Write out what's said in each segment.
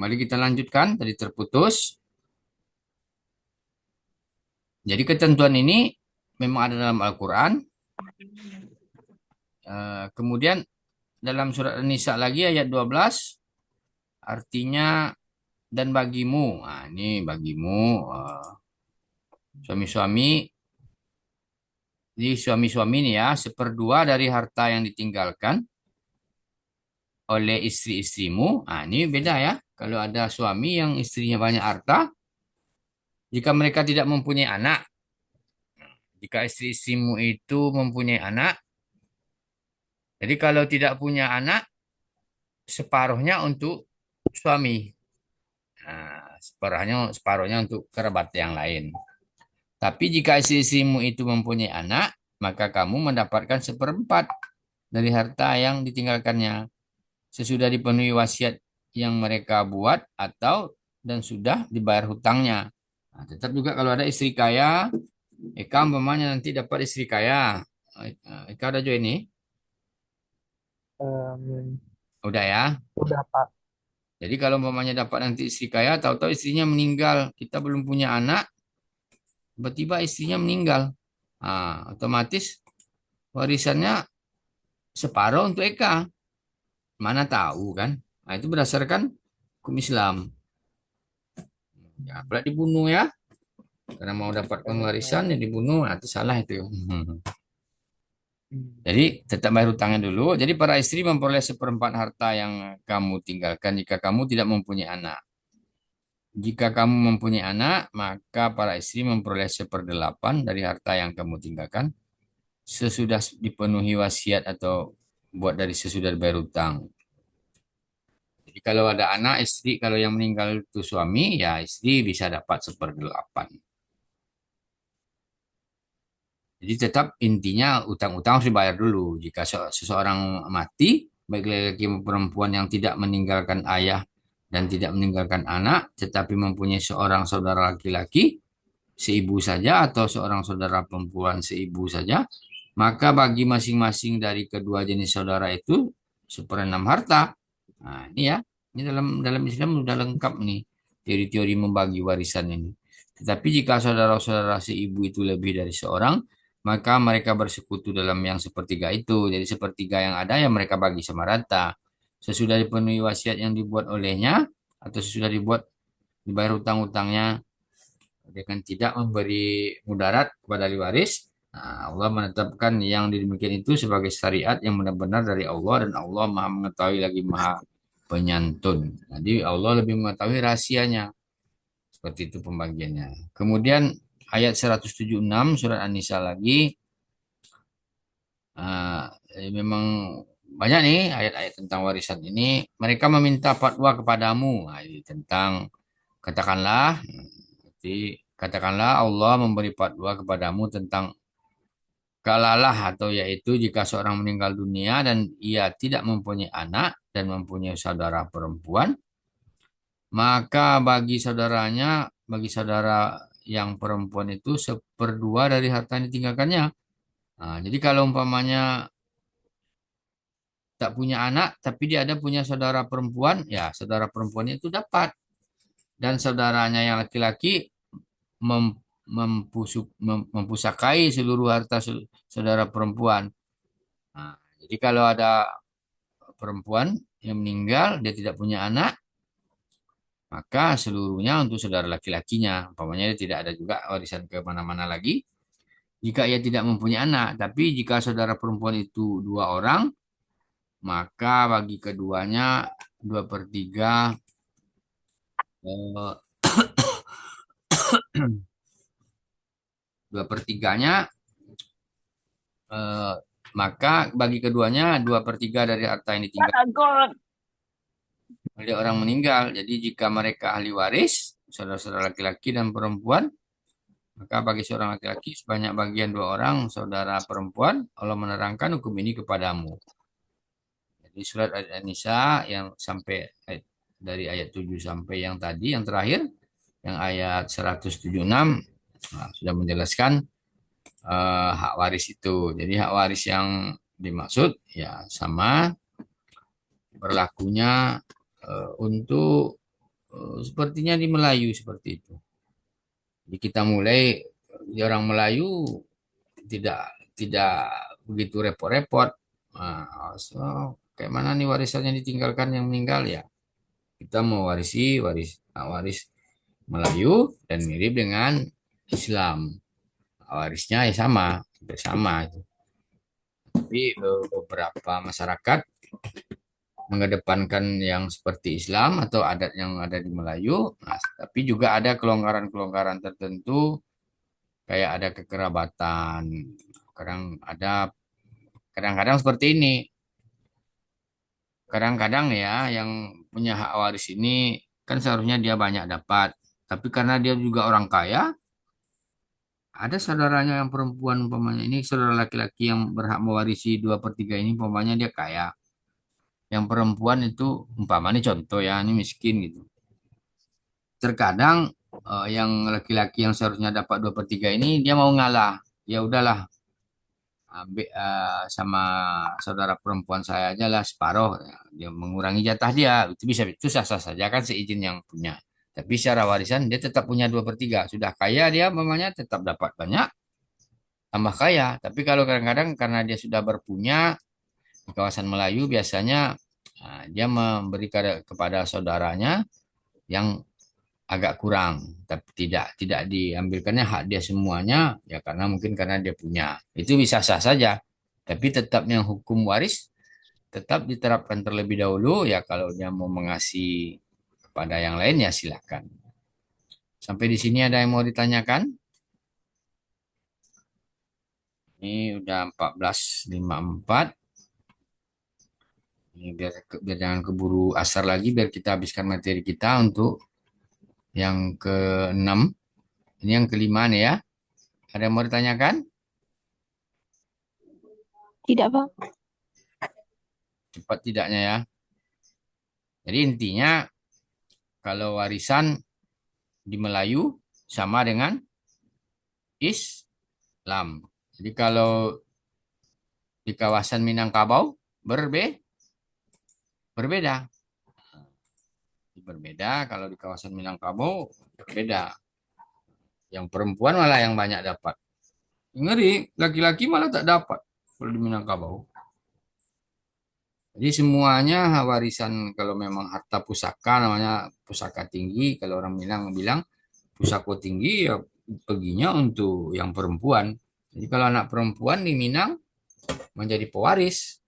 Mari kita lanjutkan, tadi terputus. Jadi ketentuan ini memang ada dalam Al-Quran. Kemudian dalam surat An-Nisa lagi ayat 12, artinya dan bagimu. Nah, ini bagimu, suami-suami. Jadi suami-suami ini ya, seperdua dari harta yang ditinggalkan oleh istri-istrimu. Nah, ini beda ya. Kalau ada suami yang istrinya banyak harta, jika mereka tidak mempunyai anak, jika istri-istrimu itu mempunyai anak, jadi kalau tidak punya anak, separuhnya untuk suami. Nah, separuhnya untuk kerabat yang lain. Tapi jika istri-istrimu itu mempunyai anak, maka kamu mendapatkan seperempat dari harta yang ditinggalkannya. Sesudah dipenuhi wasiat yang mereka buat atau dan sudah dibayar hutangnya. Nah, tetap juga kalau ada istri kaya, Eka umpamanya nanti dapat istri kaya. Eka ada join ini? Em, Udah ya. udah Pak. Jadi kalau umpamanya dapat nanti istri kaya, tahu-tahu istrinya meninggal, kita belum punya anak, tiba-tiba istrinya meninggal. Nah, otomatis warisannya separuh untuk Eka. Mana tahu kan? Nah, itu berdasarkan hukum Islam. Ya, pula dibunuh ya. Karena mau dapatkan Eh, warisan ya dibunuh, nah, itu salah itu. hmm. Jadi tetap bayar hutangnya dulu. Jadi para istri memperoleh seperempat harta yang kamu tinggalkan jika kamu tidak mempunyai anak. Jika kamu mempunyai anak, maka para istri memperoleh seperdelapan dari harta yang kamu tinggalkan sesudah dipenuhi wasiat atau buat dari sesudah bayar hutang. Jadi kalau ada anak, istri, kalau yang meninggal itu suami, ya istri bisa dapat seperdelapan. Jadi tetap intinya utang-utang harus dibayar dulu. Jika seseorang mati, baik laki-laki maupun perempuan yang tidak meninggalkan ayah dan tidak meninggalkan anak, tetapi mempunyai seorang saudara laki-laki, seibu saja, atau seorang saudara perempuan seibu saja, maka bagi masing-masing dari kedua jenis saudara itu seperenam harta. Nah, ini ya, ini dalam dalam Islam sudah lengkap nih teori-teori membagi warisan ini. Tetapi jika saudara-saudara seibu itu lebih dari seorang, maka mereka bersekutu dalam yang sepertiga itu. Jadi sepertiga yang ada yang mereka bagi sama rata. Sesudah dipenuhi wasiat yang dibuat olehnya, atau sesudah dibayar hutang-hutangnya, dengan tidak memberi mudarat kepada ahli waris. Nah, Allah menetapkan yang demikian itu sebagai syariat yang benar-benar dari Allah, dan Allah Maha mengetahui lagi Maha penyantun. Jadi Allah lebih mengetahui rahasianya. Seperti itu pembagiannya. Kemudian ayat 176 surat An-Nisa lagi, memang banyak nih ayat-ayat tentang warisan ini. Mereka meminta fatwa kepadamu. Nah, ini tentang katakanlah, jadi katakanlah Allah memberi fatwa kepadamu tentang kalalah, atau yaitu jika seorang meninggal dunia dan ia tidak mempunyai anak dan mempunyai saudara perempuan, maka bagi saudara yang perempuan itu seperdua dari harta yang ditinggalkannya. Nah, jadi kalau umpamanya tak punya anak, tapi dia ada punya saudara perempuan, ya saudara perempuannya itu dapat. Dan saudaranya yang laki-laki mempusakai seluruh harta saudara perempuan. Nah, jadi kalau ada perempuan yang meninggal, dia tidak punya anak, maka seluruhnya untuk saudara laki-lakinya. Umpamanya dia tidak ada juga warisan ke mana-mana lagi. Jika ia tidak mempunyai anak, tapi jika saudara perempuan itu dua orang, maka bagi keduanya dua per tiga, eh, dua per tiganya, eh, maka bagi keduanya dua per tiga dari harta yang ditinggal oleh orang meninggal. Jadi jika mereka ahli waris, saudara-saudara laki-laki dan perempuan, maka bagi seorang laki-laki sebanyak bagian dua orang saudara perempuan, Allah menerangkan hukum ini kepadamu. Jadi surat An-Nisa yang dari ayat 7 sampai yang tadi, yang terakhir, yang ayat 176, nah, sudah menjelaskan hak waris itu. Jadi hak waris yang dimaksud ya sama berlakunya untuk Sepertinya di Melayu seperti itu. Jadi kita mulai di orang Melayu tidak tidak begitu repot-repot. Nah, so, kayak mana nih warisannya ditinggalkan yang meninggal ya? Kita mewarisi waris Melayu dan mirip dengan Islam. Warisnya ya sama, hampir sama. Tapi beberapa masyarakat mengedepankan yang seperti Islam atau adat yang ada di Melayu. Nah, tapi juga ada kelonggaran-kelonggaran tertentu, kayak ada kekerabatan. Kadang ada, kadang-kadang seperti ini. Kadang-kadang ya yang punya hak waris ini kan seharusnya dia banyak dapat. Tapi karena dia juga orang kaya, ada saudaranya yang perempuan umpamanya ini saudara laki-laki yang berhak mewarisi 2/3 ini umpamanya dia kaya. Yang perempuan itu umpamanya contoh ya, ini miskin gitu. Terkadang yang laki-laki yang seharusnya dapat 2/3 ini dia mau ngalah. Ya udahlah, ambil sama saudara perempuan saya aja lah separuh. Ya, dia mengurangi jatah dia. Itu bisa, itu sah-sah saja kan seizin yang punya. Tapi secara warisan dia tetap punya 2/3. Sudah kaya dia mamanya tetap dapat banyak, tambah kaya. Tapi kalau kadang-kadang karena dia sudah berpunya di kawasan Melayu biasanya dia memberi kepada saudaranya yang agak kurang, tapi tidak diambilkannya hak dia semuanya ya karena mungkin karena dia punya. Itu bisa sah saja. Tapi tetap yang hukum waris tetap diterapkan terlebih dahulu ya kalau dia mau mengasih kepada yang lain ya silakan. Sampai di sini ada yang mau ditanyakan? Ini udah 14.54. Ini biar jangan keburu asar lagi biar kita habiskan materi kita untuk yang ke-6. Ini yang kelima nih ya. Ada yang mau ditanyakan? Tidak, Bang. Cepat tidaknya ya. Jadi intinya kalau warisan di Melayu sama dengan Islam. Jadi kalau di kawasan Minangkabau berbeda. Berbeda kalau di kawasan Minangkabau berbeda. Yang perempuan malah yang banyak dapat. Ngeri, laki-laki malah tak dapat kalau di Minangkabau. Jadi semuanya warisan kalau memang harta pusaka namanya pusaka tinggi. Kalau orang Minang bilang pusaka tinggi ya perginya untuk yang perempuan. Jadi kalau anak perempuan di Minang menjadi pewaris.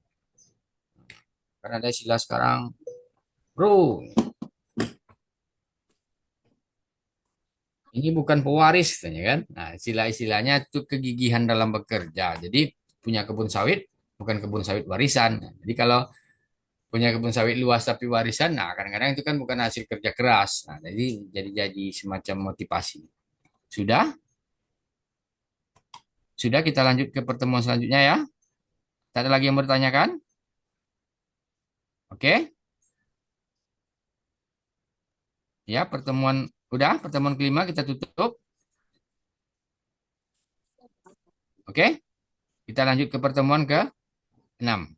Karena ada istilah sekarang, bro, ini bukan pewaris, katanya kan. Nah, istilah-istilahnya itu kegigihan dalam bekerja. Jadi punya kebun sawit bukan kebun sawit warisan. Nah, jadi kalau punya kebun sawit luas tapi warisan, nah kadang-kadang itu kan bukan hasil kerja keras. Nah, jadi semacam motivasi. Sudah? Sudah kita lanjut ke pertemuan selanjutnya ya. Tak ada lagi yang bertanyakan? Oke? Ya, pertemuan kelima kita tutup. Oke? Kita lanjut ke pertemuan ke-6.